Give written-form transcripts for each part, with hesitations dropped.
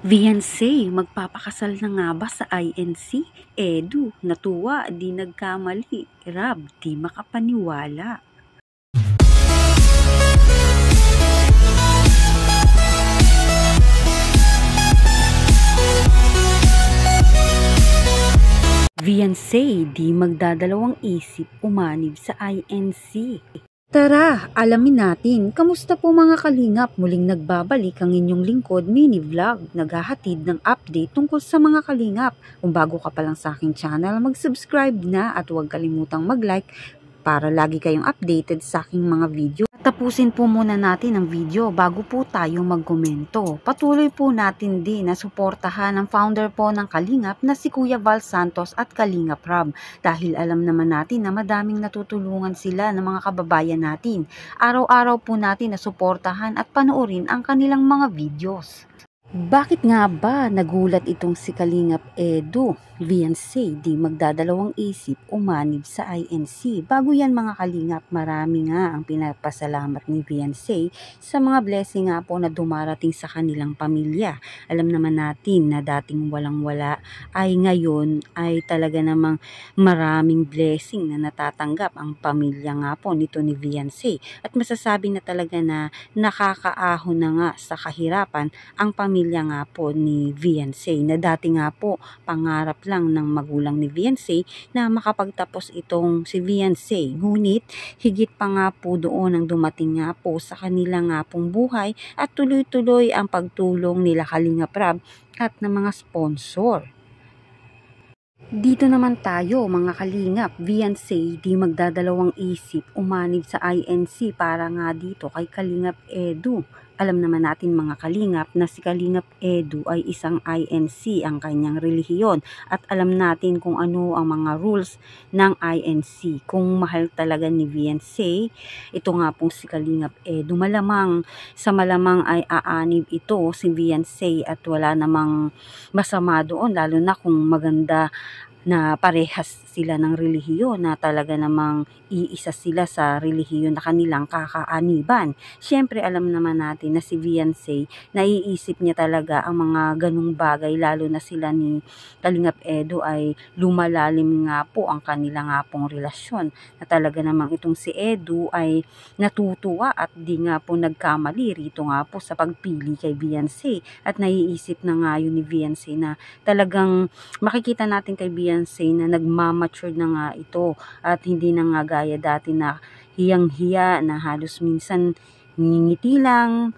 Viansay, magpapakasal na nga ba sa INC? Edu, natuwa, di nagkamali. Rab, di makapaniwala. Viansay, di magdadalawang isip umanib sa INC. Tara, alamin natin. Kamusta po mga kalingap? Muling nagbabalik ang inyong lingkod mini vlog. Naghahatid ng update tungkol sa mga kalingap. Kung bago ka pa lang sa aking channel, mag-subscribe na at huwag kalimutang mag-like para lagi kayong updated sa aking mga video. Tapusin po muna natin ang video bago po tayo magkomento. Patuloy po natin din na suportahan ang founder po ng Kalingap na si Kuya Val Santos at Kalingap Rab. Dahil alam naman natin na madaming natutulungan sila ng mga kababayan natin. Araw-araw po natin na suportahan at panoorin ang kanilang mga videos. Bakit nga ba nagulat itong si Kalingap Edu? Viansay, di magdadalawang isip umanib sa INC. Bago yan mga kalingap, marami nga ang pinapasalamat ni Viansay sa mga blessing nga po na dumarating sa kanilang pamilya. Alam naman natin na dating walang-wala ay ngayon ay talaga namang maraming blessing na natatanggap ang pamilya nga po nito ni Viansay. At masasabi na talaga na nakakaahon na nga sa kahirapan ang pamilya nga po ni Viansay na dati nga po pangarap lang ng magulang ni Viansay na makapagtapos itong si Viansay. Ngunit higit pa nga po doon ang dumating nga po sa kanila nga pong buhay at tuloy-tuloy ang pagtulong nila Kalingap Rab at ng mga sponsor. Dito naman tayo mga kalingap, Viansay di magdadalawang isip umanib sa INC para nga dito kay Kalingap Edu. Alam naman natin mga kalingap na si Kalingap Edu ay isang INC ang kanyang relihiyon at alam natin kung ano ang mga rules ng INC. Kung mahal talaga ni Viansay, ito nga pong si Kalingap Edu, malamang sa malamang ay aanib ito si Viansay at wala namang masama doon lalo na kung maganda na parehas sila ng relihiyon na talaga namang iisa sila sa relihiyon na kanilang kakaaniban. Siyempre alam naman natin na si Viansay, naiisip niya talaga ang mga ganung bagay lalo na sila ni Kalingap Edu ay lumalalim nga po ang kanila nga pong relasyon. Na talaga namang itong si Edu ay natutuwa at di nga po nagkamali rito nga po sa pagpili kay Viansay. At naiisip na nga yun ni Viansay na talagang makikita natin kay Viansay na nagmamature na nga ito at hindi na nga gaya dati na hiyang-hiya na halos minsan ngingiti lang,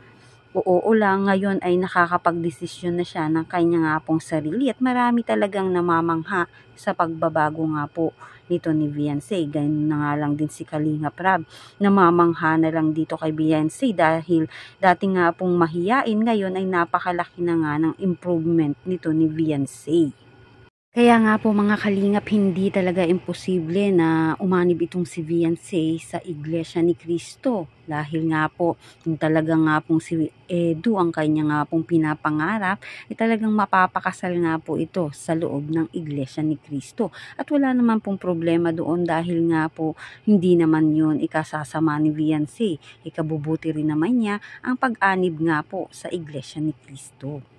oo lang. Ngayon ay nakakapagdesisyon na siya ng kanya nga pong sarili at marami talagang namamangha sa pagbabago nga po nito ni Viansay. Ganyan na nga lang din si Kalingap Rab. Namamangha na lang dito kay Viansay dahil dati nga pong mahiyain, ngayon ay napakalaki na nga ng improvement nito ni Viansay. Kaya nga po mga kalingap, hindi talaga imposible na umanib itong si Viansay sa Iglesia ni Cristo. Dahil nga po, kung talaga nga pong si Edu ang kanya nga pong pinapangarap, ay talagang mapapakasal nga po ito sa loob ng Iglesia ni Cristo. At wala naman pong problema doon dahil nga po hindi naman yun ikasasama ni Viansay. Ikabubuti rin naman niya ang pag-anib nga po sa Iglesia ni Cristo.